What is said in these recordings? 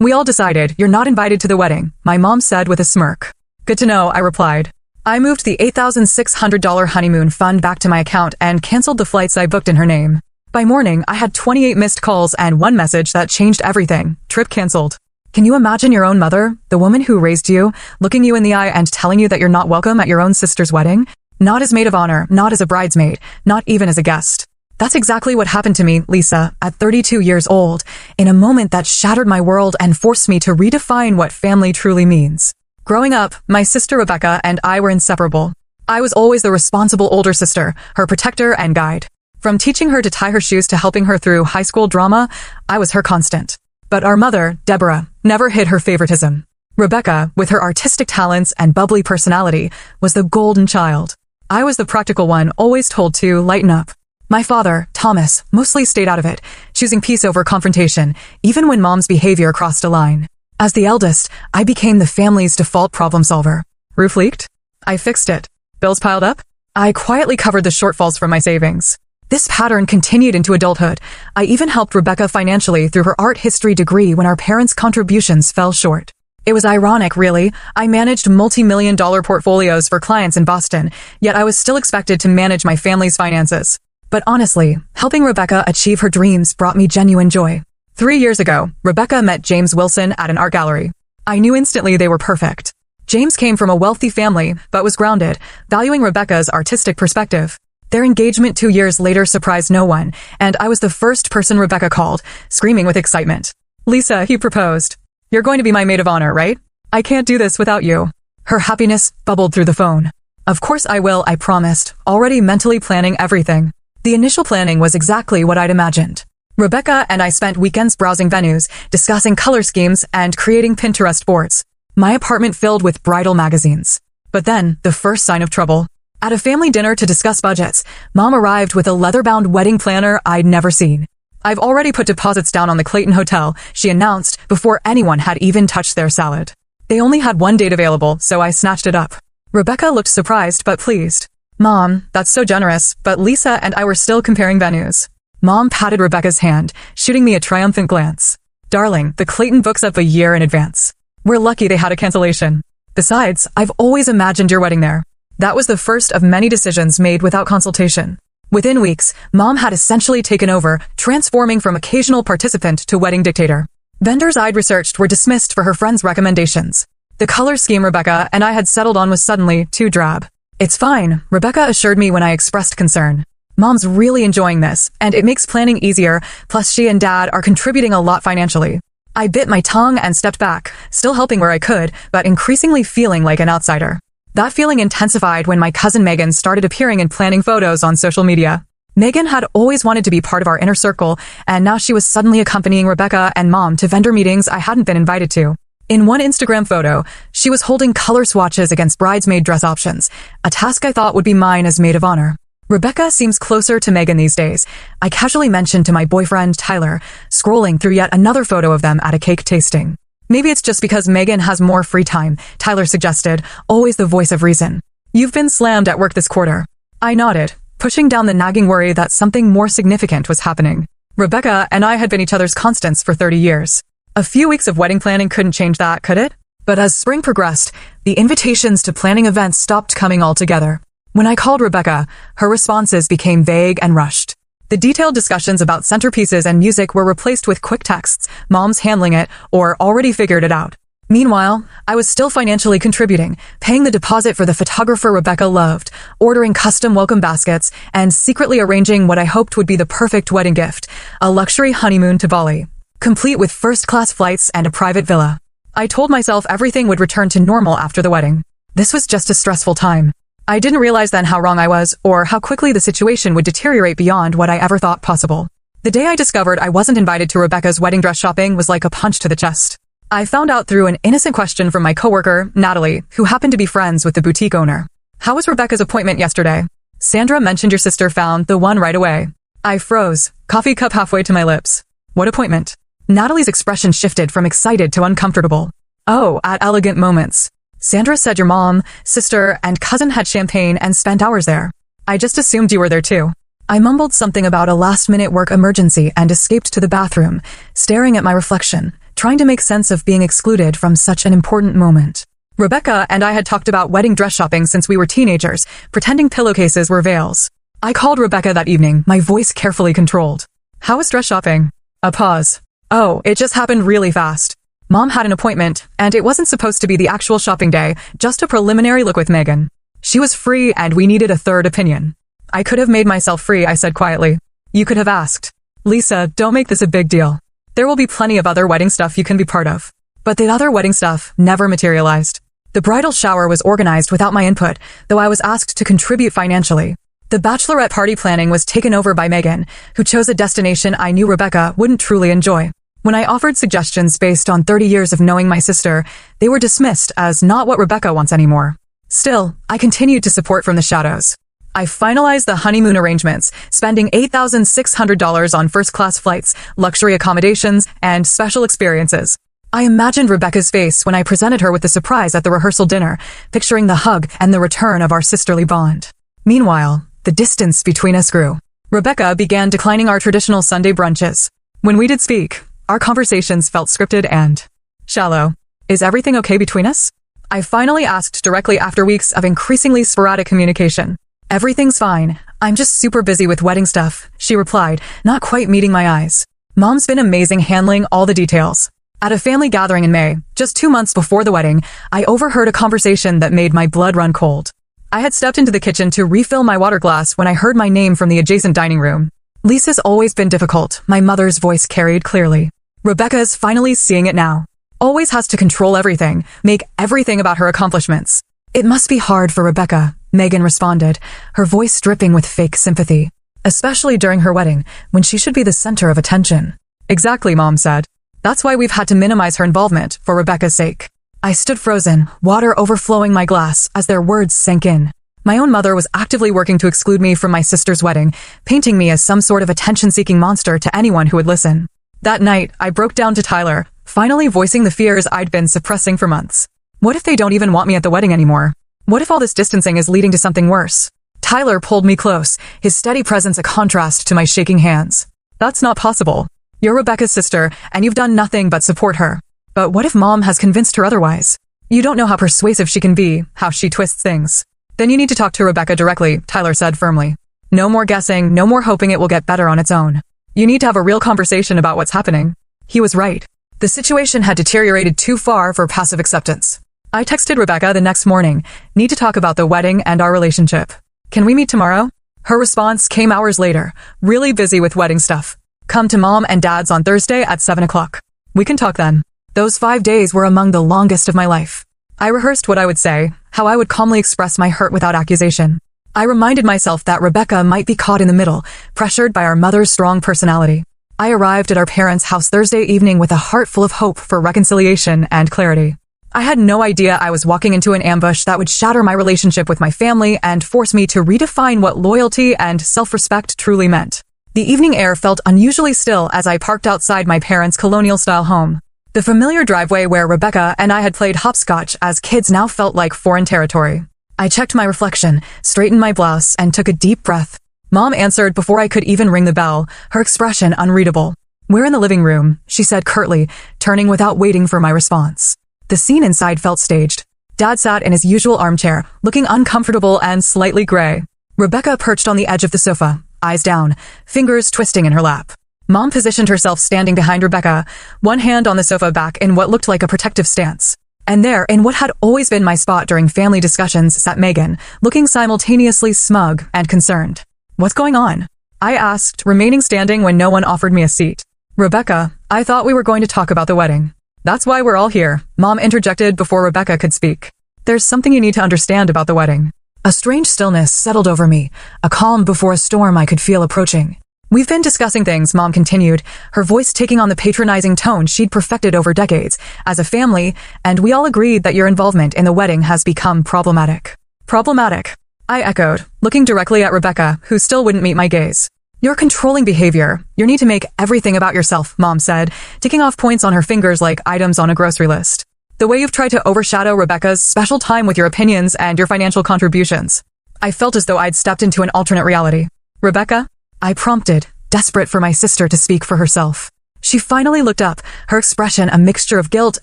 We all decided you're not invited to the wedding, my mom said with a smirk. Good to know, I replied. I moved the $8,600 honeymoon fund back to my account and canceled the flights I booked in her name. By morning, I had 28 missed calls and one message that changed everything. Trip canceled. Can you imagine your own mother, the woman who raised you, looking you in the eye and telling you that you're not welcome at your own sister's wedding? Not as maid of honor, not as a bridesmaid, not even as a guest. That's exactly what happened to me, Lisa, at 32 years old, in a moment that shattered my world and forced me to redefine what family truly means. Growing up, my sister Rebecca and I were inseparable. I was always the responsible older sister, her protector and guide. From teaching her to tie her shoes to helping her through high school drama, I was her constant. But our mother, Deborah, never hid her favoritism. Rebecca, with her artistic talents and bubbly personality, was the golden child. I was the practical one, always told to lighten up. My father, Thomas, mostly stayed out of it, choosing peace over confrontation, even when mom's behavior crossed a line. As the eldest, I became the family's default problem solver. Roof leaked? I fixed it. Bills piled up? I quietly covered the shortfalls from my savings. This pattern continued into adulthood. I even helped Rebecca financially through her art history degree when our parents' contributions fell short. It was ironic, really. I managed multi-million-dollar portfolios for clients in Boston, yet I was still expected to manage my family's finances. But honestly, helping Rebecca achieve her dreams brought me genuine joy. 3 years ago, Rebecca met James Wilson at an art gallery. I knew instantly they were perfect. James came from a wealthy family, but was grounded, valuing Rebecca's artistic perspective. Their engagement 2 years later surprised no one, and I was the first person Rebecca called, screaming with excitement. Lisa, he proposed. You're going to be my maid of honor, right? I can't do this without you. Her happiness bubbled through the phone. Of course I will, I promised, already mentally planning everything. The initial planning was exactly what I'd imagined. Rebecca and I spent weekends browsing venues, discussing color schemes, and creating Pinterest boards. My apartment filled with bridal magazines. But then, the first sign of trouble. At a family dinner to discuss budgets, Mom arrived with a leather-bound wedding planner I'd never seen. I've already put deposits down on the Clayton Hotel, she announced before anyone had even touched their salad. They only had one date available, so I snatched it up. Rebecca looked surprised but pleased. Mom, that's so generous, but Lisa and I were still comparing venues. Mom patted Rebecca's hand, shooting me a triumphant glance. Darling, the Clayton books up a year in advance. We're lucky they had a cancellation. Besides, I've always imagined your wedding there. That was the first of many decisions made without consultation. Within weeks, Mom had essentially taken over, transforming from occasional participant to wedding dictator. Vendors I'd researched were dismissed for her friends' recommendations. The color scheme Rebecca and I had settled on was suddenly too drab. It's fine, Rebecca assured me when I expressed concern. Mom's really enjoying this, and it makes planning easier, plus she and Dad are contributing a lot financially. I bit my tongue and stepped back, still helping where I could, but increasingly feeling like an outsider. That feeling intensified when my cousin Megan started appearing in planning photos on social media. Megan had always wanted to be part of our inner circle, and now she was suddenly accompanying Rebecca and Mom to vendor meetings I hadn't been invited to. In one Instagram photo, she was holding color swatches against bridesmaid dress options, a task I thought would be mine as maid of honor. Rebecca seems closer to Megan these days, I casually mentioned to my boyfriend, Tyler, scrolling through yet another photo of them at a cake tasting. Maybe it's just because Megan has more free time, Tyler suggested, always the voice of reason. You've been slammed at work this quarter. I nodded, pushing down the nagging worry that something more significant was happening. Rebecca and I had been each other's constants for 30 years. A few weeks of wedding planning couldn't change that, could it? But as spring progressed, the invitations to planning events stopped coming altogether. When I called Rebecca, her responses became vague and rushed. The detailed discussions about centerpieces and music were replaced with quick texts, Mom's handling it, or already figured it out. Meanwhile, I was still financially contributing, paying the deposit for the photographer Rebecca loved, ordering custom welcome baskets, and secretly arranging what I hoped would be the perfect wedding gift, a luxury honeymoon to Bali, complete with first-class flights and a private villa. I told myself everything would return to normal after the wedding. This was just a stressful time. I didn't realize then how wrong I was, or how quickly the situation would deteriorate beyond what I ever thought possible. The day I discovered I wasn't invited to Rebecca's wedding dress shopping was like a punch to the chest. I found out through an innocent question from my coworker, Natalie, who happened to be friends with the boutique owner. How was Rebecca's appointment yesterday? Sandra mentioned your sister found the one right away. I froze, coffee cup halfway to my lips. What appointment? Natalie's expression shifted from excited to uncomfortable. Oh, at Elegant Moments. Sandra said your mom, sister, and cousin had champagne and spent hours there. I just assumed you were there too. I mumbled something about a last-minute work emergency and escaped to the bathroom, staring at my reflection, trying to make sense of being excluded from such an important moment. Rebecca and I had talked about wedding dress shopping since we were teenagers, pretending pillowcases were veils. I called Rebecca that evening, my voice carefully controlled. How was dress shopping? A pause. Oh, it just happened really fast. Mom had an appointment, and it wasn't supposed to be the actual shopping day, just a preliminary look with Megan. She was free, and we needed a third opinion. I could have made myself free, I said quietly. You could have asked. Lisa, don't make this a big deal. There will be plenty of other wedding stuff you can be part of. But the other wedding stuff never materialized. The bridal shower was organized without my input, though I was asked to contribute financially. The bachelorette party planning was taken over by Megan, who chose a destination I knew Rebecca wouldn't truly enjoy. When I offered suggestions based on 30 years of knowing my sister, they were dismissed as not what Rebecca wants anymore. Still, I continued to support from the shadows. I finalized the honeymoon arrangements, spending $8,600 on first-class flights, luxury accommodations, and special experiences. I imagined Rebecca's face when I presented her with the surprise at the rehearsal dinner, picturing the hug and the return of our sisterly bond. Meanwhile, the distance between us grew. Rebecca began declining our traditional Sunday brunches. When we did speak, our conversations felt scripted and shallow. Is everything okay between us? I finally asked directly after weeks of increasingly sporadic communication. Everything's fine. I'm just super busy with wedding stuff, she replied, not quite meeting my eyes. Mom's been amazing handling all the details. At a family gathering in May, just 2 months before the wedding, I overheard a conversation that made my blood run cold. I had stepped into the kitchen to refill my water glass when I heard my name from the adjacent dining room. Lisa's always been difficult, my mother's voice carried clearly. Rebecca's finally seeing it now. Always has to control everything, make everything about her accomplishments. It must be hard for Rebecca, Megan responded, her voice dripping with fake sympathy. Especially during her wedding, when she should be the center of attention. Exactly, Mom said. That's why we've had to minimize her involvement, for Rebecca's sake. I stood frozen, water overflowing my glass as their words sank in. My own mother was actively working to exclude me from my sister's wedding, painting me as some sort of attention-seeking monster to anyone who would listen. That night, I broke down to Tyler, finally voicing the fears I'd been suppressing for months. What if they don't even want me at the wedding anymore? What if all this distancing is leading to something worse? Tyler pulled me close, his steady presence a contrast to my shaking hands. That's not possible. You're Rebecca's sister, and you've done nothing but support her. But what if Mom has convinced her otherwise? You don't know how persuasive she can be, how she twists things. Then you need to talk to Rebecca directly, Tyler said firmly. No more guessing, no more hoping it will get better on its own. You need to have a real conversation about what's happening. He was right. The situation had deteriorated too far for passive acceptance. I texted Rebecca the next morning, need to talk about the wedding and our relationship. Can we meet tomorrow? Her response came hours later, really busy with wedding stuff. Come to Mom and Dad's on Thursday at 7 o'clock. We can talk then. Those 5 days were among the longest of my life. I rehearsed what I would say, how I would calmly express my hurt without accusation. I reminded myself that Rebecca might be caught in the middle, pressured by our mother's strong personality. I arrived at our parents' house Thursday evening with a heart full of hope for reconciliation and clarity. I had no idea I was walking into an ambush that would shatter my relationship with my family and force me to redefine what loyalty and self-respect truly meant. The evening air felt unusually still as I parked outside my parents' colonial-style home. The familiar driveway where Rebecca and I had played hopscotch as kids now felt like foreign territory. I checked my reflection, straightened my blouse, and took a deep breath. Mom answered before I could even ring the bell, her expression unreadable. We're in the living room, she said curtly, turning without waiting for my response. The scene inside felt staged. Dad sat in his usual armchair, looking uncomfortable and slightly gray. Rebecca perched on the edge of the sofa, eyes down, fingers twisting in her lap. Mom positioned herself standing behind Rebecca, one hand on the sofa back in what looked like a protective stance. And there, in what had always been my spot during family discussions, sat Megan, looking simultaneously smug and concerned. What's going on? I asked, remaining standing when no one offered me a seat. Rebecca, I thought we were going to talk about the wedding. That's why we're all here, Mom interjected before Rebecca could speak. There's something you need to understand about the wedding. A strange stillness settled over me, a calm before a storm I could feel approaching. We've been discussing things, Mom continued, her voice taking on the patronizing tone she'd perfected over decades, as a family, and we all agreed that your involvement in the wedding has become problematic. Problematic, I echoed, looking directly at Rebecca, who still wouldn't meet my gaze. Your controlling behavior, your need to make everything about yourself, Mom said, ticking off points on her fingers like items on a grocery list. The way you've tried to overshadow Rebecca's special time with your opinions and your financial contributions. I felt as though I'd stepped into an alternate reality. Rebecca? I prompted, desperate for my sister to speak for herself. She finally looked up, her expression a mixture of guilt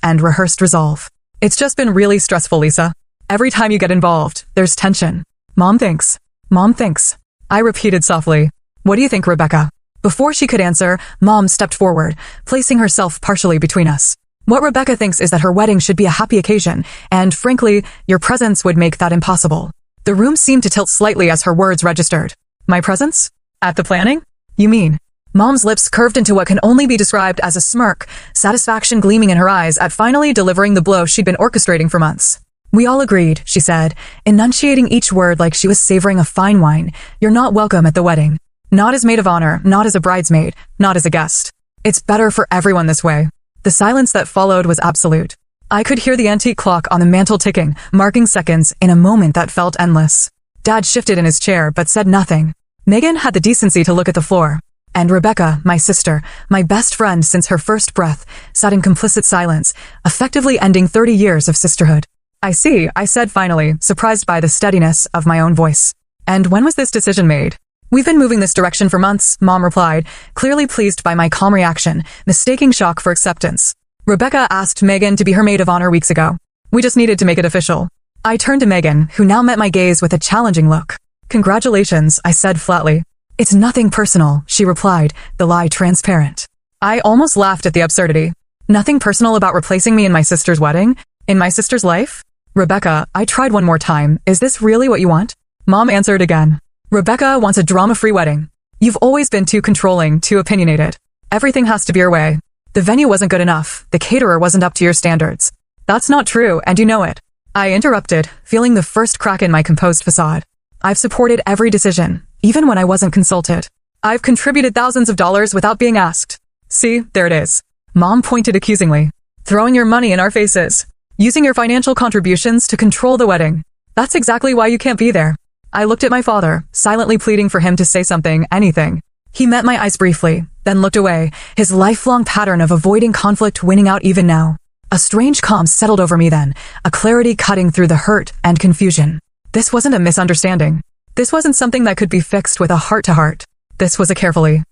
and rehearsed resolve. It's just been really stressful, Lisa. Every time you get involved, there's tension. Mom thinks. Mom thinks. I repeated softly. What do you think, Rebecca? Before she could answer, Mom stepped forward, placing herself partially between us. What Rebecca thinks is that her wedding should be a happy occasion, and frankly, your presence would make that impossible. The room seemed to tilt slightly as her words registered. My presence? At the planning? You mean? Mom's lips curved into what can only be described as a smirk, satisfaction gleaming in her eyes at finally delivering the blow she'd been orchestrating for months. We all agreed, she said, enunciating each word like she was savoring a fine wine. You're not welcome at the wedding. Not as maid of honor, not as a bridesmaid, not as a guest. It's better for everyone this way. The silence that followed was absolute. I could hear the antique clock on the mantel ticking, marking seconds in a moment that felt endless. Dad shifted in his chair but said nothing. Megan had the decency to look at the floor. And Rebecca, my sister, my best friend since her first breath, sat in complicit silence, effectively ending 30 years of sisterhood. I see, I said finally, surprised by the steadiness of my own voice. And when was this decision made? We've been moving this direction for months, Mom replied, clearly pleased by my calm reaction, mistaking shock for acceptance. Rebecca asked Megan to be her maid of honor weeks ago. We just needed to make it official. I turned to Megan, who now met my gaze with a challenging look. Congratulations, I said flatly. It's nothing personal, she replied, the lie transparent. I almost laughed at the absurdity. Nothing personal about replacing me in my sister's wedding? In my sister's life? Rebecca, I tried one more time. Is this really what you want? Mom answered again. Rebecca wants a drama-free wedding. You've always been too controlling, too opinionated. Everything has to be your way. The venue wasn't good enough. The caterer wasn't up to your standards. That's not true, and you know it. I interrupted, feeling the first crack in my composed facade. I've supported every decision, even when I wasn't consulted. I've contributed thousands of dollars without being asked. See, there it is. Mom pointed accusingly. Throwing your money in our faces. Using your financial contributions to control the wedding. That's exactly why you can't be there. I looked at my father, silently pleading for him to say something, anything. He met my eyes briefly, then looked away, his lifelong pattern of avoiding conflict winning out even now. A strange calm settled over me then, a clarity cutting through the hurt and confusion. This wasn't a misunderstanding. This wasn't something that could be fixed with a heart-to-heart. This was a carefully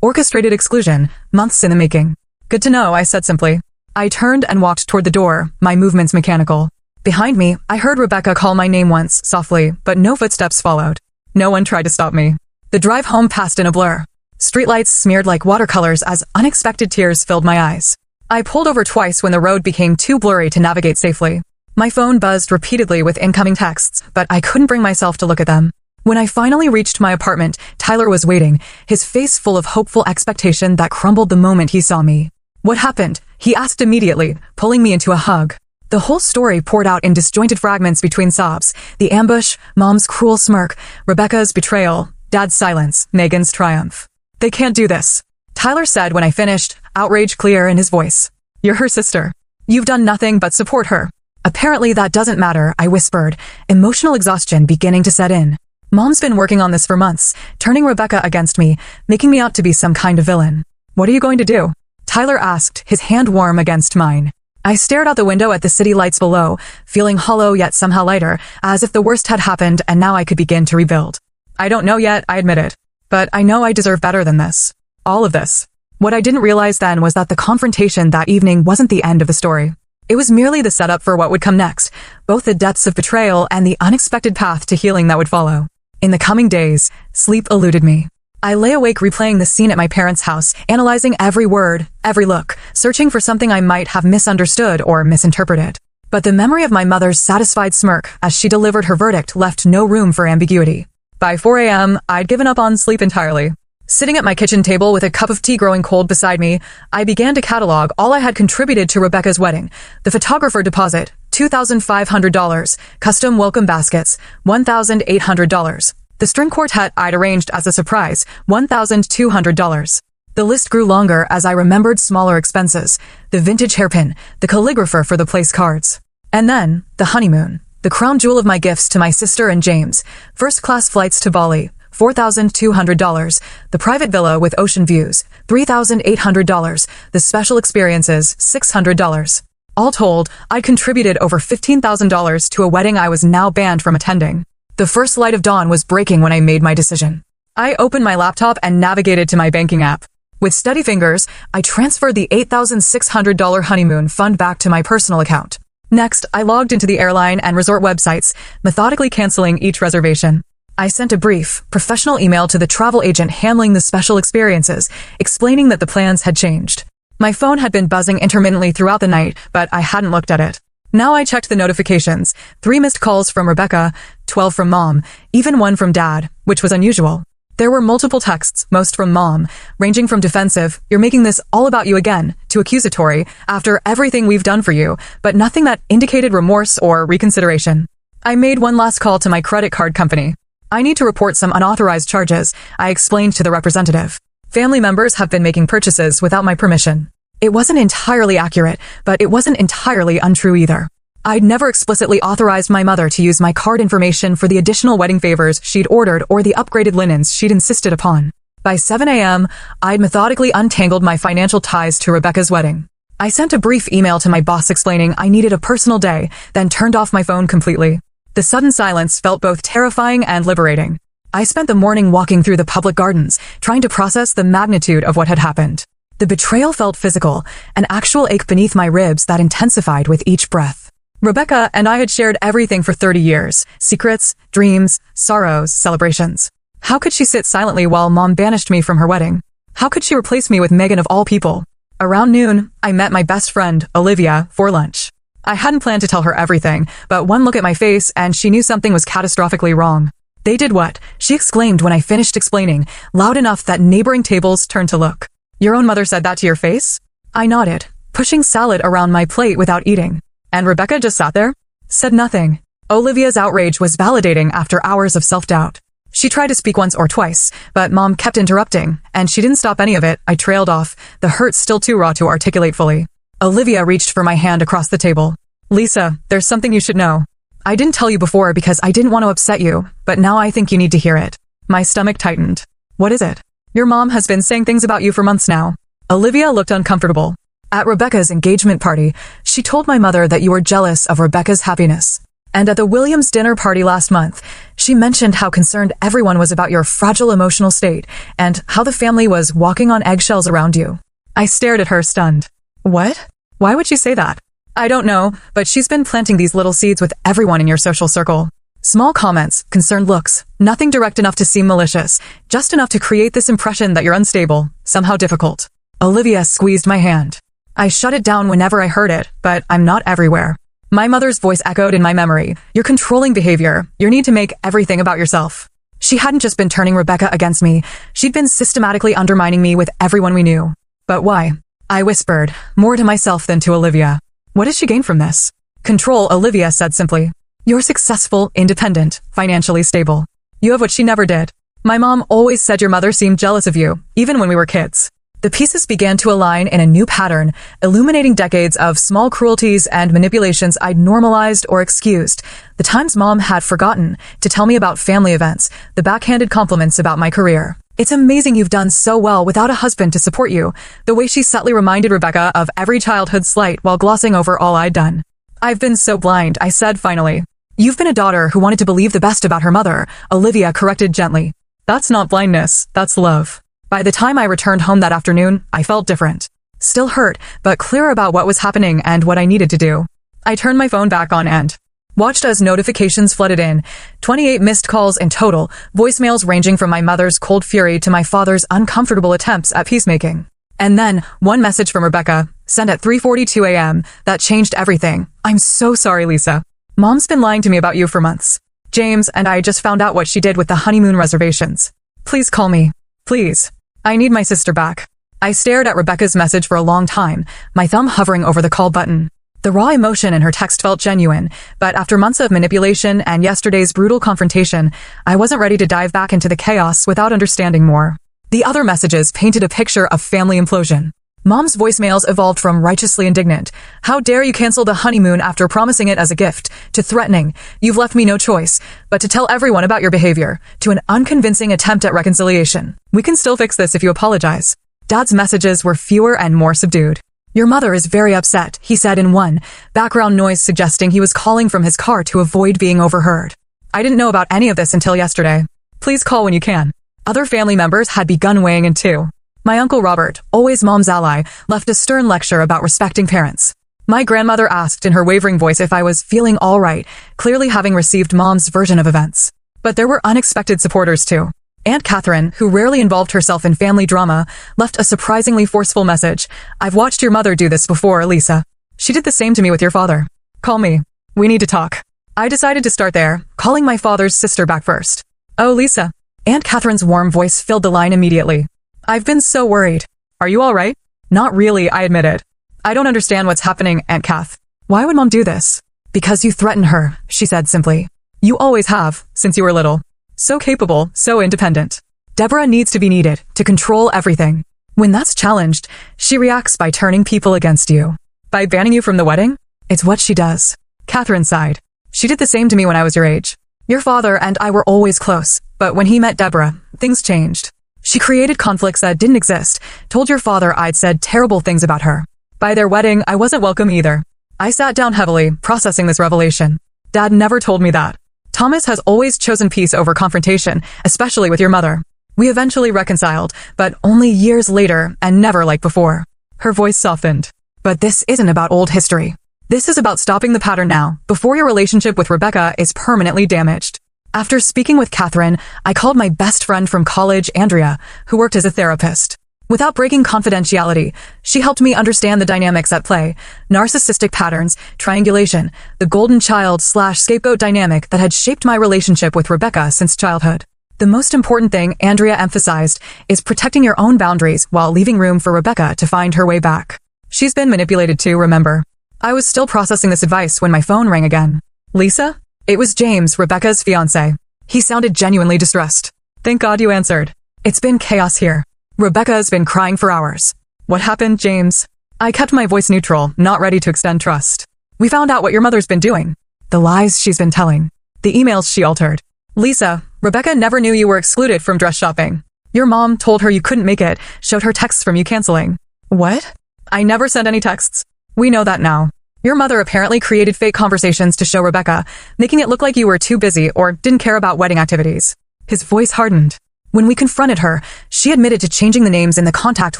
orchestrated exclusion, months in the making. Good to know, I said simply. I turned and walked toward the door, my movements mechanical. Behind me, I heard Rebecca call my name once, softly, but no footsteps followed. No one tried to stop me. The drive home passed in a blur. Streetlights smeared like watercolors as unexpected tears filled my eyes. I pulled over twice when the road became too blurry to navigate safely. My phone buzzed repeatedly with incoming texts, but I couldn't bring myself to look at them. When I finally reached my apartment, Tyler was waiting, his face full of hopeful expectation that crumbled the moment he saw me. What happened? He asked immediately, pulling me into a hug. The whole story poured out in disjointed fragments between sobs. The ambush, Mom's cruel smirk, Rebecca's betrayal, Dad's silence, Megan's triumph. They can't do this, Tyler said when I finished, outrage clear in his voice. You're her sister. You've done nothing but support her. Apparently that doesn't matter, I whispered, emotional exhaustion beginning to set in. Mom's been working on this for months, turning Rebecca against me, making me out to be some kind of villain. What are you going to do? Tyler asked, his hand warm against mine. I stared out the window at the city lights below, feeling hollow yet somehow lighter, as if the worst had happened and now I could begin to rebuild. I don't know yet, I admitted. But I know I deserve better than this. All of this. What I didn't realize then was that the confrontation that evening wasn't the end of the story. It was merely the setup for what would come next, both the depths of betrayal and the unexpected path to healing that would follow. In the coming days, sleep eluded me. I lay awake replaying the scene at my parents' house, analyzing every word, every look, searching for something I might have misunderstood or misinterpreted. But the memory of my mother's satisfied smirk as she delivered her verdict left no room for ambiguity. By 4 a.m., I'd given up on sleep entirely. Sitting at my kitchen table with a cup of tea growing cold beside me, I began to catalog all I had contributed to Rebecca's wedding. The photographer deposit, $2,500, custom welcome baskets, $1,800. The string quartet I'd arranged as a surprise, $1,200. The list grew longer as I remembered smaller expenses, the vintage hairpin, the calligrapher for the place cards. And then, the honeymoon, the crown jewel of my gifts to my sister and James, first-class flights to Bali, $4,200, the private villa with ocean views, $3,800, the special experiences, $600. All told, I'd contributed over $15,000 to a wedding I was now banned from attending. The first light of dawn was breaking when I made my decision. I opened my laptop and navigated to my banking app. With steady fingers, I transferred the $8,600 honeymoon fund back to my personal account. Next, I logged into the airline and resort websites, methodically canceling each reservation. I sent a brief, professional email to the travel agent handling the special experiences, explaining that the plans had changed. My phone had been buzzing intermittently throughout the night, but I hadn't looked at it. Now I checked the notifications. 3 missed calls from Rebecca, 12 from Mom, even 1 from Dad, which was unusual. There were multiple texts, most from Mom, ranging from defensive, "You're making this all about you again," to accusatory, "After everything we've done for you," but nothing that indicated remorse or reconsideration. I made one last call to my credit card company. "I need to report some unauthorized charges," I explained to the representative. "Family members have been making purchases without my permission." It wasn't entirely accurate, but it wasn't entirely untrue either. I'd never explicitly authorized my mother to use my card information for the additional wedding favors she'd ordered or the upgraded linens she'd insisted upon. By 7 a.m., I'd methodically untangled my financial ties to Rebecca's wedding. I sent a brief email to my boss explaining I needed a personal day, then turned off my phone completely. The sudden silence felt both terrifying and liberating. I spent the morning walking through the public gardens, trying to process the magnitude of what had happened. The betrayal felt physical, an actual ache beneath my ribs that intensified with each breath. Rebecca and I had shared everything for 30 years. Secrets, dreams, sorrows, celebrations. How could she sit silently while Mom banished me from her wedding? How could she replace me with Megan of all people? Around noon, I met my best friend, Olivia, for lunch. I hadn't planned to tell her everything, but one look at my face and she knew something was catastrophically wrong. "They did what?" she exclaimed when I finished explaining, loud enough that neighboring tables turned to look. "Your own mother said that to your face?" I nodded, pushing salad around my plate without eating. "And Rebecca just sat there?" Said nothing. Olivia's outrage was validating after hours of self-doubt. She tried to speak once or twice, but Mom kept interrupting, and she didn't stop any of it. I trailed off, the hurt still too raw to articulate fully. Olivia reached for my hand across the table. "Lisa, there's something you should know. I didn't tell you before because I didn't want to upset you, but now I think you need to hear it." My stomach tightened. "What is it?" "Your mom has been saying things about you for months now." Olivia looked uncomfortable. "At Rebecca's engagement party, she told my mother that you were jealous of Rebecca's happiness. And at the Williams dinner party last month, she mentioned how concerned everyone was about your fragile emotional state and how the family was walking on eggshells around you." I stared at her, stunned. "What? Why would she say that?" "I don't know, but she's been planting these little seeds with everyone in your social circle. Small comments, concerned looks, nothing direct enough to seem malicious, just enough to create this impression that you're unstable, somehow difficult." Olivia squeezed my hand. I shut it down whenever I heard it, but I'm not everywhere. My mother's voice echoed in my memory. "Your controlling behavior, your need to make everything about yourself." She hadn't just been turning Rebecca against me, she'd been systematically undermining me with everyone we knew. "But why?" I whispered, more to myself than to Olivia. "What does she gain from this?" "Control," Olivia said simply. "You're successful, independent, financially stable. You have what she never did. My mom always said your mother seemed jealous of you, even when we were kids." The pieces began to align in a new pattern, illuminating decades of small cruelties and manipulations I'd normalized or excused. The times Mom had forgotten to tell me about family events, the backhanded compliments about my career. "It's amazing you've done so well without a husband to support you," the way she subtly reminded Rebecca of every childhood slight while glossing over all I'd done. "I've been so blind," I said finally. "You've been a daughter who wanted to believe the best about her mother," Olivia corrected gently. "That's not blindness, that's love." By the time I returned home that afternoon, I felt different. Still hurt, but clearer about what was happening and what I needed to do. I turned my phone back on and watched as notifications flooded in. 28 missed calls in total, voicemails ranging from my mother's cold fury to my father's uncomfortable attempts at peacemaking. And then, one message from Rebecca, sent at 3:42 a.m., that changed everything. "I'm so sorry, Lisa. Mom's been lying to me about you for months. James and I just found out what she did with the honeymoon reservations. Please call me. Please. I need my sister back." I stared at Rebecca's message for a long time, my thumb hovering over the call button. The raw emotion in her text felt genuine, but after months of manipulation and yesterday's brutal confrontation, I wasn't ready to dive back into the chaos without understanding more. The other messages painted a picture of family implosion. Mom's voicemails evolved from righteously indignant, "How dare you cancel the honeymoon after promising it as a gift," to threatening, "You've left me no choice but to tell everyone about your behavior," to an unconvincing attempt at reconciliation. "We can still fix this if you apologize." Dad's messages were fewer and more subdued. "Your mother is very upset," he said in one, background noise suggesting he was calling from his car to avoid being overheard. "I didn't know about any of this until yesterday. Please call when you can." Other family members had begun weighing in too. My Uncle Robert, always Mom's ally, left a stern lecture about respecting parents. My grandmother asked in her wavering voice if I was feeling all right, clearly having received Mom's version of events. But there were unexpected supporters too. Aunt Catherine, who rarely involved herself in family drama, left a surprisingly forceful message. "I've watched your mother do this before, Lisa. She did the same to me with your father. Call me. We need to talk." I decided to start there, calling my father's sister back first. "Oh, Lisa." Aunt Catherine's warm voice filled the line immediately. "I've been so worried. Are you all right?" "Not really," I admitted. "I don't understand what's happening, Aunt Kath. Why would Mom do this?" "Because you threaten her," she said simply. "You always have, since you were little. So capable, so independent. Deborah needs to be needed, to control everything. When that's challenged, she reacts by turning people against you. By banning you from the wedding? It's what she does." Catherine sighed. "She did the same to me when I was your age. Your father and I were always close, but when he met Deborah, things changed. She created conflicts that didn't exist, told your father I'd said terrible things about her. By their wedding, I wasn't welcome either." I sat down heavily, processing this revelation. Dad never told me that. Thomas has always chosen peace over confrontation, especially with your mother. We eventually reconciled, but only years later and never like before. Her voice softened. "But this isn't about old history. This is about stopping the pattern now, before your relationship with Rebecca is permanently damaged." After speaking with Catherine, I called my best friend from college, Andrea, who worked as a therapist. Without breaking confidentiality, she helped me understand the dynamics at play: narcissistic patterns, triangulation, the golden child/scapegoat dynamic that had shaped my relationship with Rebecca since childhood. The most important thing, Andrea emphasized, is protecting your own boundaries while leaving room for Rebecca to find her way back. She's been manipulated too, remember? I was still processing this advice when my phone rang again. "Lisa?" It was James, Rebecca's fiancé. He sounded genuinely distressed. "Thank God you answered. It's been chaos here. Rebecca has been crying for hours." "What happened, James?" I kept my voice neutral, not ready to extend trust. "We found out what your mother's been doing. The lies she's been telling. The emails she altered. Lisa, Rebecca never knew you were excluded from dress shopping. Your mom told her you couldn't make it, showed her texts from you canceling." "What?" "I never sent any texts. We know that now. Your mother apparently created fake conversations to show Rebecca, making it look like you were too busy or didn't care about wedding activities." His voice hardened. When we confronted her, she admitted to changing the names in the contact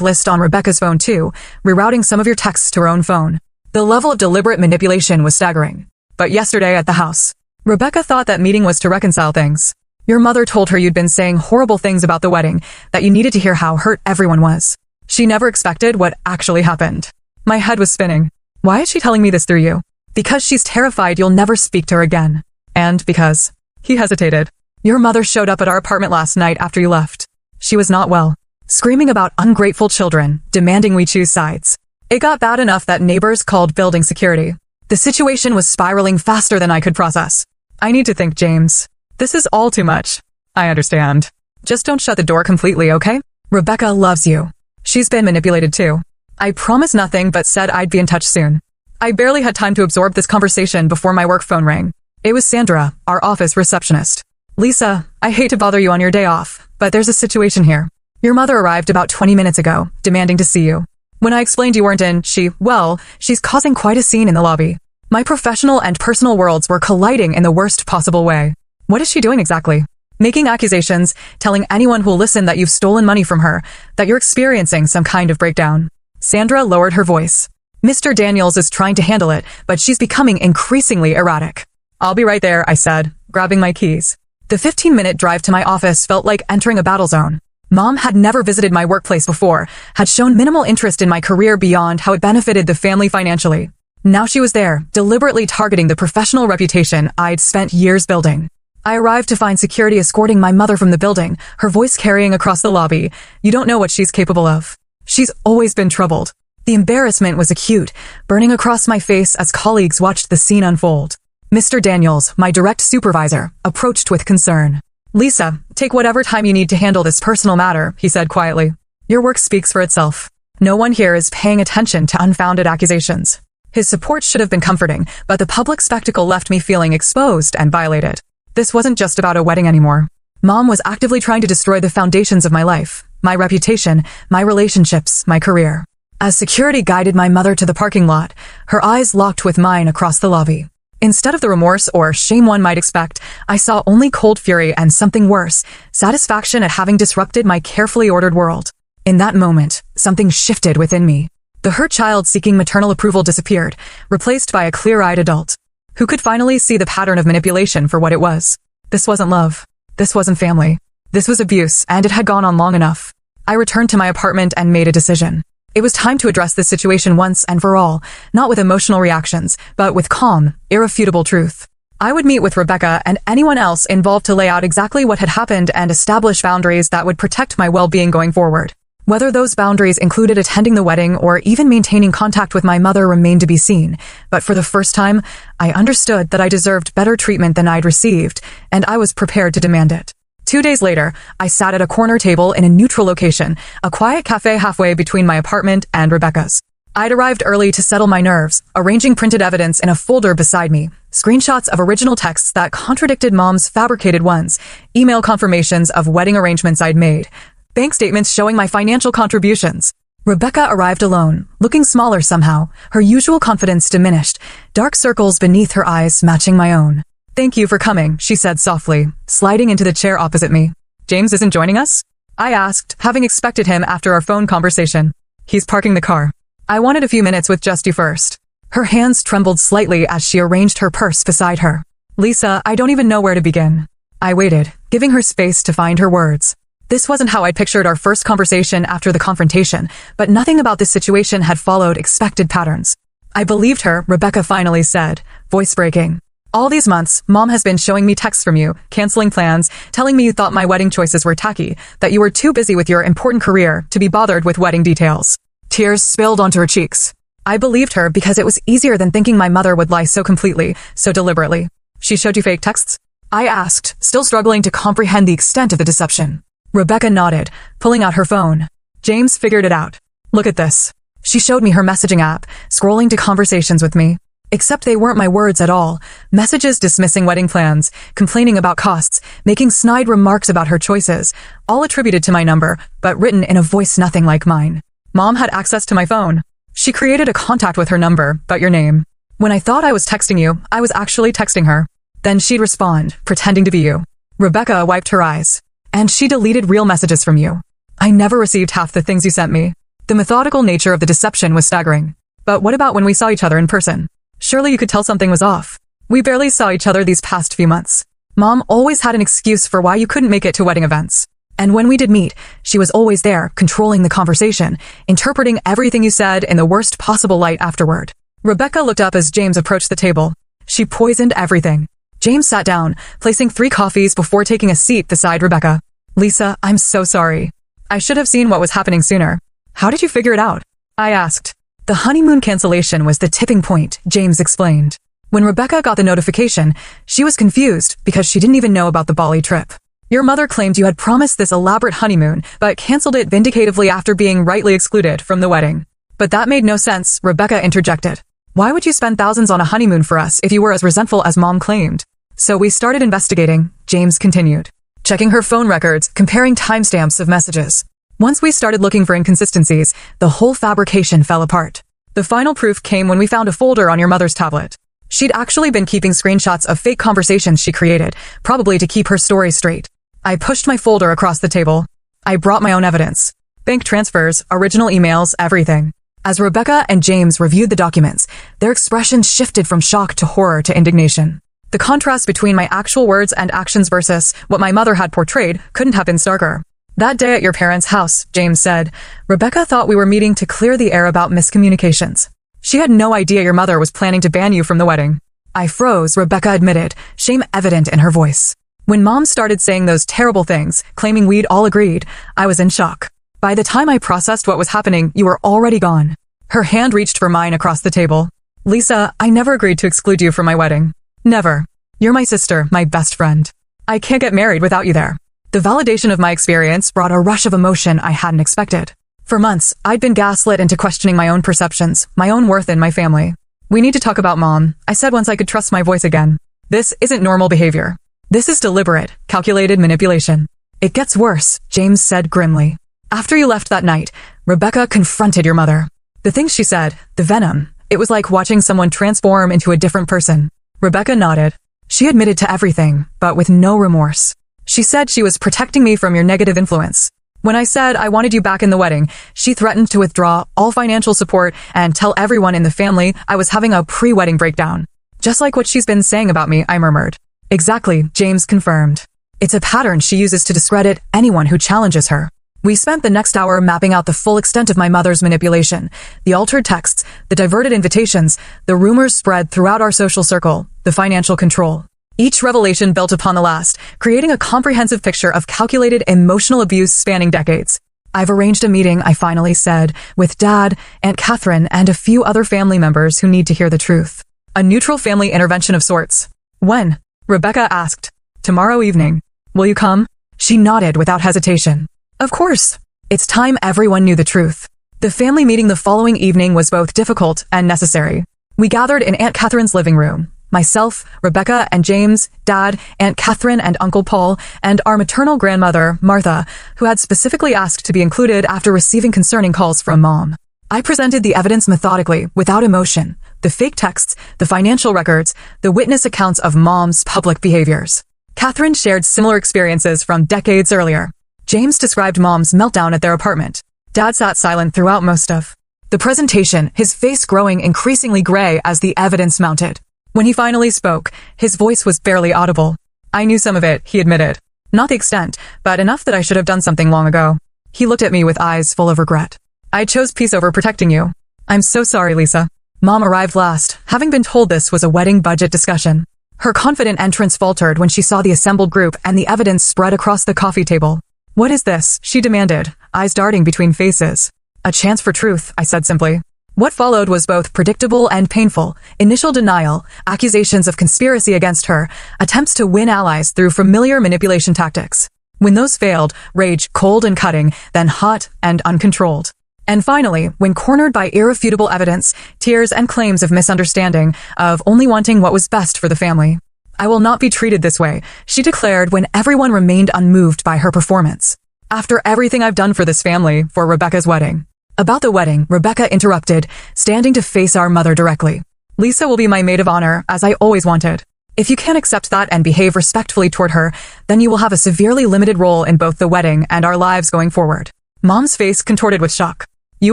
list on Rebecca's phone too, rerouting some of your texts to her own phone. The level of deliberate manipulation was staggering. But yesterday at the house, Rebecca thought that meeting was to reconcile things. Your mother told her you'd been saying horrible things about the wedding, that you needed to hear how hurt everyone was. She never expected what actually happened. My head was spinning. Why is she telling me this through you? Because she's terrified you'll never speak to her again. And because... He hesitated. Your mother showed up at our apartment last night after you left. She was not well, screaming about ungrateful children, demanding we choose sides. It got bad enough that neighbors called building security. The situation was spiraling faster than I could process. "I need to think, James. This is all too much." "I understand. Just don't shut the door completely, okay? Rebecca loves you. She's been manipulated too. I promised nothing but said I'd be in touch soon." I barely had time to absorb this conversation before my work phone rang. It was Sandra, our office receptionist. "Lisa, I hate to bother you on your day off, but there's a situation here. Your mother arrived about 20 minutes ago, demanding to see you. When I explained you weren't in, she's causing quite a scene in the lobby. My professional and personal worlds were colliding in the worst possible way." "What is she doing exactly?" "Making accusations, telling anyone who'll listen that you've stolen money from her, that you're experiencing some kind of breakdown." Sandra lowered her voice. "Mr. Daniels is trying to handle it, but she's becoming increasingly erratic." "I'll be right there," I said, grabbing my keys. The 15-minute drive to my office felt like entering a battle zone. Mom had never visited my workplace before, had shown minimal interest in my career beyond how it benefited the family financially. Now she was there, deliberately targeting the professional reputation I'd spent years building. I arrived to find security escorting my mother from the building, her voice carrying across the lobby. "You don't know what she's capable of. She's always been troubled." The embarrassment was acute, burning across my face as colleagues watched the scene unfold. Mr. Daniels, my direct supervisor, approached with concern. "Lisa, take whatever time you need to handle this personal matter," he said quietly. "Your work speaks for itself. No one here is paying attention to unfounded accusations." His support should have been comforting, but the public spectacle left me feeling exposed and violated. This wasn't just about a wedding anymore. Mom was actively trying to destroy the foundations of my life, my reputation, my relationships, my career. As security guided my mother to the parking lot, her eyes locked with mine across the lobby. Instead of the remorse or shame one might expect, I saw only cold fury and something worse, satisfaction at having disrupted my carefully ordered world. In that moment, something shifted within me. The hurt child seeking maternal approval disappeared, replaced by a clear-eyed adult who could finally see the pattern of manipulation for what it was. This wasn't love. This wasn't family. This was abuse, and it had gone on long enough. I returned to my apartment and made a decision. It was time to address this situation once and for all, not with emotional reactions, but with calm, irrefutable truth. I would meet with Rebecca and anyone else involved to lay out exactly what had happened and establish boundaries that would protect my well-being going forward. Whether those boundaries included attending the wedding or even maintaining contact with my mother remained to be seen, but for the first time, I understood that I deserved better treatment than I'd received, and I was prepared to demand it. 2 days later, I sat at a corner table in a neutral location, a quiet cafe halfway between my apartment and Rebecca's. I'd arrived early to settle my nerves, arranging printed evidence in a folder beside me, screenshots of original texts that contradicted Mom's fabricated ones, email confirmations of wedding arrangements I'd made, bank statements showing my financial contributions. Rebecca arrived alone, looking smaller somehow, her usual confidence diminished, dark circles beneath her eyes matching my own. "Thank you for coming," she said softly, sliding into the chair opposite me. "James isn't joining us?" I asked, having expected him after our phone conversation. "He's parking the car. I wanted a few minutes with just you first." Her hands trembled slightly as she arranged her purse beside her. "Lisa, I don't even know where to begin." I waited, giving her space to find her words. This wasn't how I'd pictured our first conversation after the confrontation, but nothing about this situation had followed expected patterns. "I believed her," Rebecca finally said, voice breaking. "All these months, Mom has been showing me texts from you, canceling plans, telling me you thought my wedding choices were tacky, that you were too busy with your important career to be bothered with wedding details." Tears spilled onto her cheeks. I believed her because it was easier than thinking my mother would lie so completely, so deliberately. "She showed you fake texts?" I asked, still struggling to comprehend the extent of the deception. Rebecca nodded, pulling out her phone. "James figured it out. Look at this." She showed me her messaging app, scrolling to conversations with me. Except they weren't my words at all. Messages dismissing wedding plans, complaining about costs, making snide remarks about her choices, all attributed to my number, but written in a voice nothing like mine. Mom had access to my phone. She created a contact with her number, but your name. When I thought I was texting you, I was actually texting her. Then she'd respond, pretending to be you. Rebecca wiped her eyes. "And she deleted real messages from you. I never received half the things you sent me." The methodical nature of the deception was staggering. "But what about when we saw each other in person? Surely you could tell something was off. We barely saw each other these past few months. Mom always had an excuse for why you couldn't make it to wedding events. And when we did meet, she was always there, controlling the conversation, interpreting everything you said in the worst possible light afterward." Rebecca looked up as James approached the table. She poisoned everything. James sat down, placing 3 coffees before taking a seat beside Rebecca. "Lisa, I'm so sorry. I should have seen what was happening sooner." "How did you figure it out?" I asked. "The honeymoon cancellation was the tipping point," James explained. "When Rebecca got the notification, she was confused because she didn't even know about the Bali trip. Your mother claimed you had promised this elaborate honeymoon, but canceled it vindicatively after being rightly excluded from the wedding." "But that made no sense," Rebecca interjected. "Why would you spend thousands on a honeymoon for us if you were as resentful as Mom claimed?" "So we started investigating," James continued, checking her phone records, comparing timestamps of messages. Once we started looking for inconsistencies, the whole fabrication fell apart. The final proof came when we found a folder on your mother's tablet. She'd actually been keeping screenshots of fake conversations she created, probably to keep her story straight. I pushed my folder across the table. I brought my own evidence. Bank transfers, original emails, everything. As Rebecca and James reviewed the documents, their expressions shifted from shock to horror to indignation. The contrast between my actual words and actions versus what my mother had portrayed couldn't have been starker. "That day at your parents' house," James said, "Rebecca thought we were meeting to clear the air about miscommunications. She had no idea your mother was planning to ban you from the wedding." I froze, Rebecca admitted, shame evident in her voice. When Mom started saying those terrible things, claiming we'd all agreed, I was in shock. By the time I processed what was happening, you were already gone. Her hand reached for mine across the table. "Lisa, I never agreed to exclude you from my wedding. Never. You're my sister, my best friend. I can't get married without you there." The validation of my experience brought a rush of emotion I hadn't expected. For months, I'd been gaslit into questioning my own perceptions, my own worth in my family. "We need to talk about Mom," I said once I could trust my voice again. "This isn't normal behavior. This is deliberate, calculated manipulation." "It gets worse," James said grimly. "After you left that night, Rebecca confronted your mother. The things she said, the venom, it was like watching someone transform into a different person. Rebecca nodded. She admitted to everything, but with no remorse. She said she was protecting me from your negative influence. When I said I wanted you back in the wedding, she threatened to withdraw all financial support and tell everyone in the family I was having a pre-wedding breakdown. Just like what she's been saying about me, I murmured. Exactly, James confirmed. It's a pattern she uses to discredit anyone who challenges her. We spent the next hour mapping out the full extent of my mother's manipulation, the altered texts, the diverted invitations, the rumors spread throughout our social circle, the financial control. Each revelation built upon the last, creating a comprehensive picture of calculated emotional abuse spanning decades. I've arranged a meeting, I finally said, with Dad, Aunt Catherine, and a few other family members who need to hear the truth. A neutral family intervention of sorts. When? Rebecca asked. Tomorrow evening. Will you come? She nodded without hesitation. Of course. It's time everyone knew the truth. The family meeting the following evening was both difficult and necessary. We gathered in Aunt Catherine's living room. Myself, Rebecca, and James, Dad, Aunt Catherine, and Uncle Paul, and our maternal grandmother, Martha, who had specifically asked to be included after receiving concerning calls from Mom. I presented the evidence methodically, without emotion. The fake texts, the financial records, the witness accounts of Mom's public behaviors. Catherine shared similar experiences from decades earlier. James described Mom's meltdown at their apartment. Dad sat silent throughout most of the presentation, his face growing increasingly gray as the evidence mounted. When he finally spoke, his voice was barely audible. I knew some of it, he admitted. Not the extent, but enough that I should have done something long ago. He looked at me with eyes full of regret. I chose peace over protecting you. I'm so sorry, Lisa. Mom arrived last, having been told this was a wedding budget discussion. Her confident entrance faltered when she saw the assembled group and the evidence spread across the coffee table. What is this? She demanded, eyes darting between faces. A chance for truth, I said simply. What followed was both predictable and painful. Initial denial, accusations of conspiracy against her, attempts to win allies through familiar manipulation tactics. When those failed, rage cold and cutting, then hot and uncontrolled. And finally, when cornered by irrefutable evidence, tears and claims of misunderstanding, of only wanting what was best for the family. I will not be treated this way, she declared when everyone remained unmoved by her performance. After everything I've done for this family, for Rebecca's wedding. About the wedding, Rebecca interrupted, standing to face our mother directly. Lisa will be my maid of honor, as I always wanted. If you can't accept that and behave respectfully toward her, then you will have a severely limited role in both the wedding and our lives going forward. Mom's face contorted with shock. You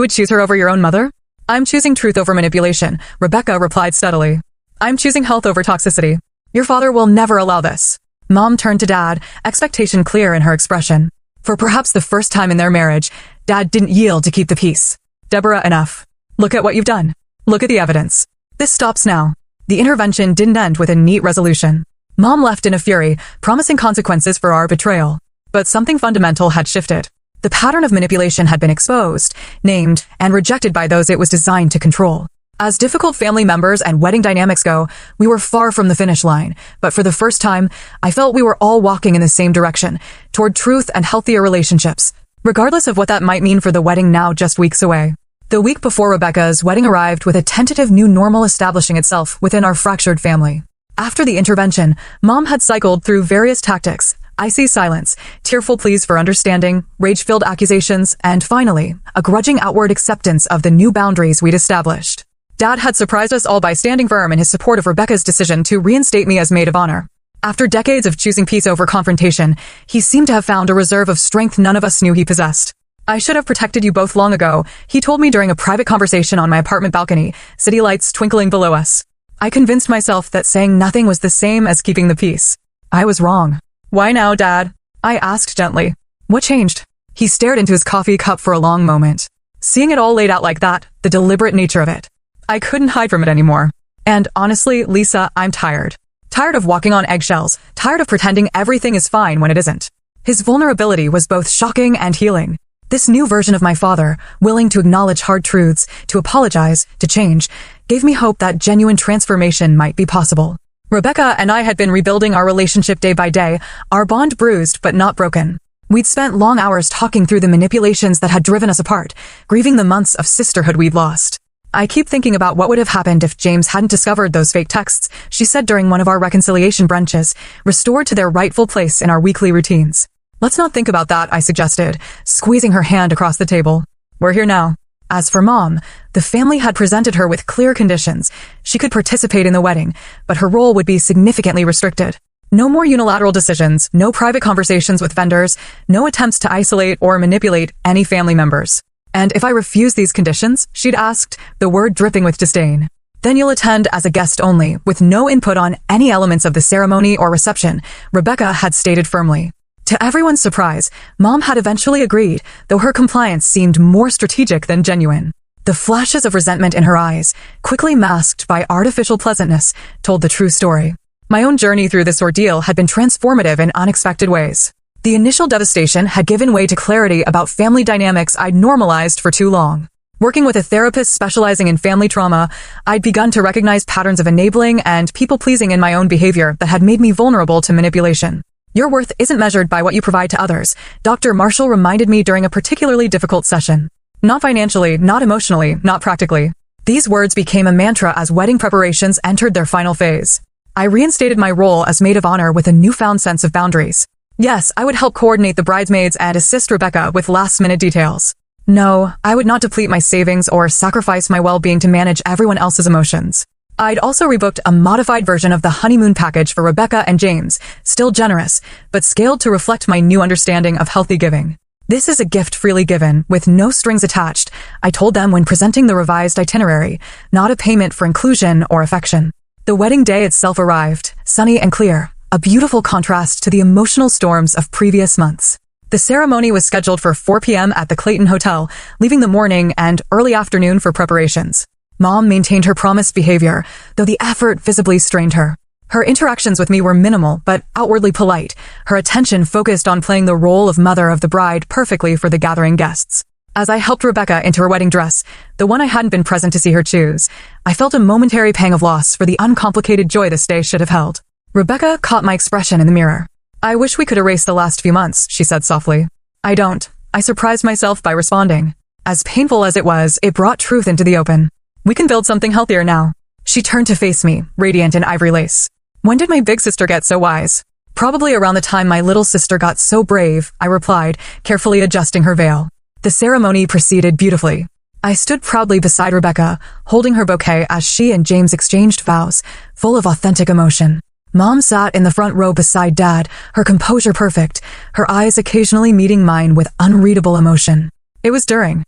would choose her over your own mother? I'm choosing truth over manipulation, Rebecca replied steadily. I'm choosing health over toxicity. Your father will never allow this. Mom turned to Dad, expectation clear in her expression. For perhaps the first time in their marriage, Dad didn't yield to keep the peace. Deborah, enough. Look at what you've done. Look at the evidence. This stops now. The intervention didn't end with a neat resolution. Mom left in a fury, promising consequences for our betrayal. But something fundamental had shifted. The pattern of manipulation had been exposed, named, and rejected by those it was designed to control. As difficult family members and wedding dynamics go, we were far from the finish line, but for the first time, I felt we were all walking in the same direction, toward truth and healthier relationships, regardless of what that might mean for the wedding now just weeks away. The week before Rebecca's wedding arrived with a tentative new normal establishing itself within our fractured family. After the intervention, Mom had cycled through various tactics, icy silence, tearful pleas for understanding, rage-filled accusations, and finally, a grudging outward acceptance of the new boundaries we'd established. Dad had surprised us all by standing firm in his support of Rebecca's decision to reinstate me as maid of honor. After decades of choosing peace over confrontation, he seemed to have found a reserve of strength none of us knew he possessed. I should have protected you both long ago, he told me during a private conversation on my apartment balcony, city lights twinkling below us. I convinced myself that saying nothing was the same as keeping the peace. I was wrong. Why now, Dad? I asked gently. What changed? He stared into his coffee cup for a long moment. Seeing it all laid out like that, the deliberate nature of it. I couldn't hide from it anymore. And honestly, Lisa, I'm tired. Tired of walking on eggshells, tired of pretending everything is fine when it isn't. His vulnerability was both shocking and healing. This new version of my father, willing to acknowledge hard truths, to apologize, to change, gave me hope that genuine transformation might be possible. Rebecca and I had been rebuilding our relationship day by day, our bond bruised but not broken. We'd spent long hours talking through the manipulations that had driven us apart, grieving the months of sisterhood we'd lost. I keep thinking about what would have happened if James hadn't discovered those fake texts, she said during one of our reconciliation brunches, restored to their rightful place in our weekly routines. Let's not think about that, I suggested, squeezing her hand across the table. We're here now. As for Mom, the family had presented her with clear conditions. She could participate in the wedding, but her role would be significantly restricted. No more unilateral decisions, no private conversations with vendors, no attempts to isolate or manipulate any family members. And if I refused these conditions, she'd asked, the word dripping with disdain. Then you'll attend as a guest only, with no input on any elements of the ceremony or reception, Rebecca had stated firmly. To everyone's surprise, Mom had eventually agreed, though her compliance seemed more strategic than genuine. The flashes of resentment in her eyes, quickly masked by artificial pleasantness, told the true story. My own journey through this ordeal had been transformative in unexpected ways. The initial devastation had given way to clarity about family dynamics I'd normalized for too long. Working with a therapist specializing in family trauma, I'd begun to recognize patterns of enabling and people-pleasing in my own behavior that had made me vulnerable to manipulation. Your worth isn't measured by what you provide to others, Dr. Marshall reminded me during a particularly difficult session. Not financially, not emotionally, not practically. These words became a mantra as wedding preparations entered their final phase. I reinstated my role as maid of honor with a newfound sense of boundaries. Yes, I would help coordinate the bridesmaids and assist Rebecca with last-minute details. No, I would not deplete my savings or sacrifice my well-being to manage everyone else's emotions. I'd also rebooked a modified version of the honeymoon package for Rebecca and James, still generous, but scaled to reflect my new understanding of healthy giving. This is a gift freely given, with no strings attached, I told them when presenting the revised itinerary, not a payment for inclusion or affection. The wedding day itself arrived, sunny and clear, a beautiful contrast to the emotional storms of previous months. The ceremony was scheduled for 4 p.m. at the Clayton Hotel, leaving the morning and early afternoon for preparations. Mom maintained her promised behavior, though the effort visibly strained her. Her interactions with me were minimal, but outwardly polite, her attention focused on playing the role of mother of the bride perfectly for the gathering guests. As I helped Rebecca into her wedding dress, the one I hadn't been present to see her choose, I felt a momentary pang of loss for the uncomplicated joy this day should have held. Rebecca caught my expression in the mirror. I wish we could erase the last few months, she said softly. I don't. I surprised myself by responding. As painful as it was, it brought truth into the open. We can build something healthier now. She turned to face me, radiant in ivory lace. When did my big sister get so wise? Probably around the time my little sister got so brave, I replied, carefully adjusting her veil. The ceremony proceeded beautifully. I stood proudly beside Rebecca, holding her bouquet as she and James exchanged vows, full of authentic emotion. Mom sat in the front row beside Dad, her composure perfect, her eyes occasionally meeting mine with unreadable emotion. It was during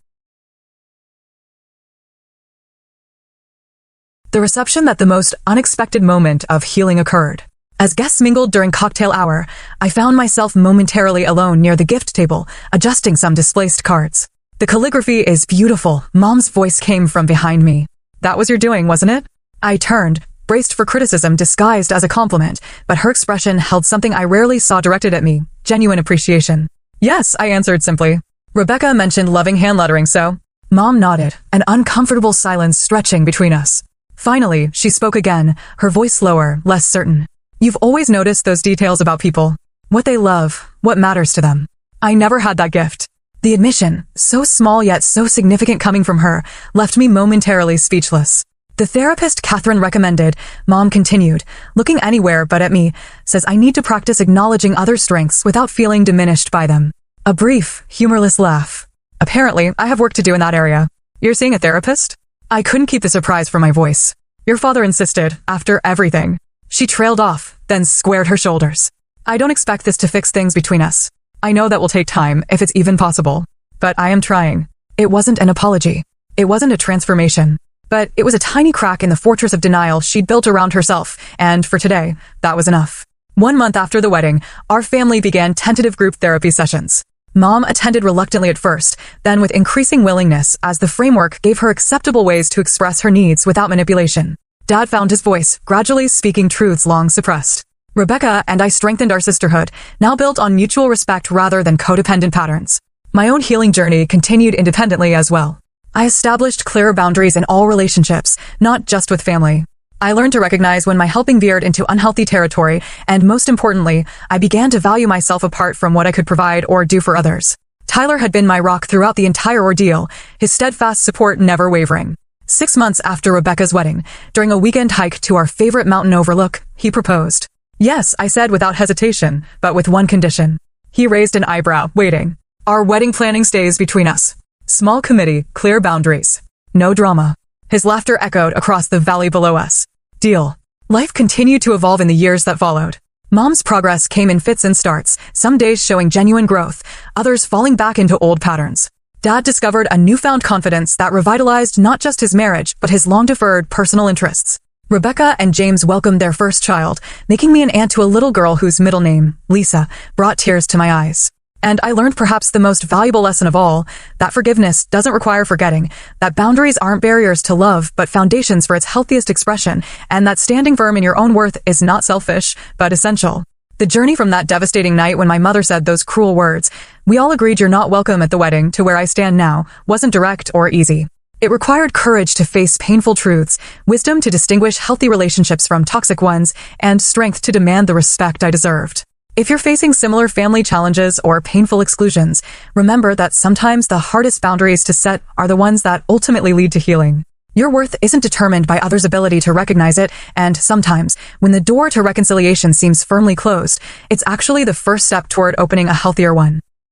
the reception that the most unexpected moment of healing occurred. As guests mingled during cocktail hour, I found myself momentarily alone near the gift table, adjusting some displaced cards. The calligraphy is beautiful, Mom's voice came from behind me. That was your doing, wasn't it? I turned, braced for criticism disguised as a compliment, but her expression held something I rarely saw directed at me, genuine appreciation. Yes, I answered simply. Rebecca mentioned loving hand lettering, so? Mom nodded, an uncomfortable silence stretching between us. Finally, she spoke again, her voice lower, less certain. You've always noticed those details about people. What they love, what matters to them. I never had that gift. The admission, so small yet so significant coming from her, left me momentarily speechless. The therapist Catherine recommended, Mom continued, looking anywhere but at me, says I need to practice acknowledging other strengths without feeling diminished by them. A brief, humorless laugh. Apparently, I have work to do in that area. You're seeing a therapist? I couldn't keep the surprise from my voice. Your father insisted, after everything. She trailed off, then squared her shoulders. I don't expect this to fix things between us. I know that will take time, if it's even possible. But I am trying. It wasn't an apology. It wasn't a transformation. But it was a tiny crack in the fortress of denial she'd built around herself, and for today, that was enough. 1 month after the wedding, our family began tentative group therapy sessions. Mom attended reluctantly at first, then with increasing willingness as the framework gave her acceptable ways to express her needs without manipulation. Dad found his voice, gradually speaking truths long suppressed. Rebecca and I strengthened our sisterhood, now built on mutual respect rather than codependent patterns. My own healing journey continued independently as well. I established clearer boundaries in all relationships, not just with family. I learned to recognize when my helping veered into unhealthy territory, and most importantly, I began to value myself apart from what I could provide or do for others. Tyler had been my rock throughout the entire ordeal, his steadfast support never wavering. 6 months after Rebecca's wedding, during a weekend hike to our favorite mountain overlook, he proposed. Yes, I said without hesitation, but with one condition. He raised an eyebrow, waiting. Our wedding planning stays between us. Small committee, clear boundaries. No drama. His laughter echoed across the valley below us. Deal. Life continued to evolve in the years that followed. Mom's progress came in fits and starts, some days showing genuine growth, others falling back into old patterns. Dad discovered a newfound confidence that revitalized not just his marriage, but his long-deferred personal interests. Rebecca and James welcomed their first child, making me an aunt to a little girl whose middle name, Lisa, brought tears to my eyes. And I learned perhaps the most valuable lesson of all, that forgiveness doesn't require forgetting, that boundaries aren't barriers to love, but foundations for its healthiest expression, and that standing firm in your own worth is not selfish, but essential. The journey from that devastating night when my mother said those cruel words, "We all agreed you're not welcome at the wedding," to where I stand now, wasn't direct or easy. It required courage to face painful truths, wisdom to distinguish healthy relationships from toxic ones, and strength to demand the respect I deserved. If you're facing similar family challenges or painful exclusions, remember that sometimes the hardest boundaries to set are the ones that ultimately lead to healing. Your worth isn't determined by others' ability to recognize it, and sometimes, when the door to reconciliation seems firmly closed, it's actually the first step toward opening a healthier one.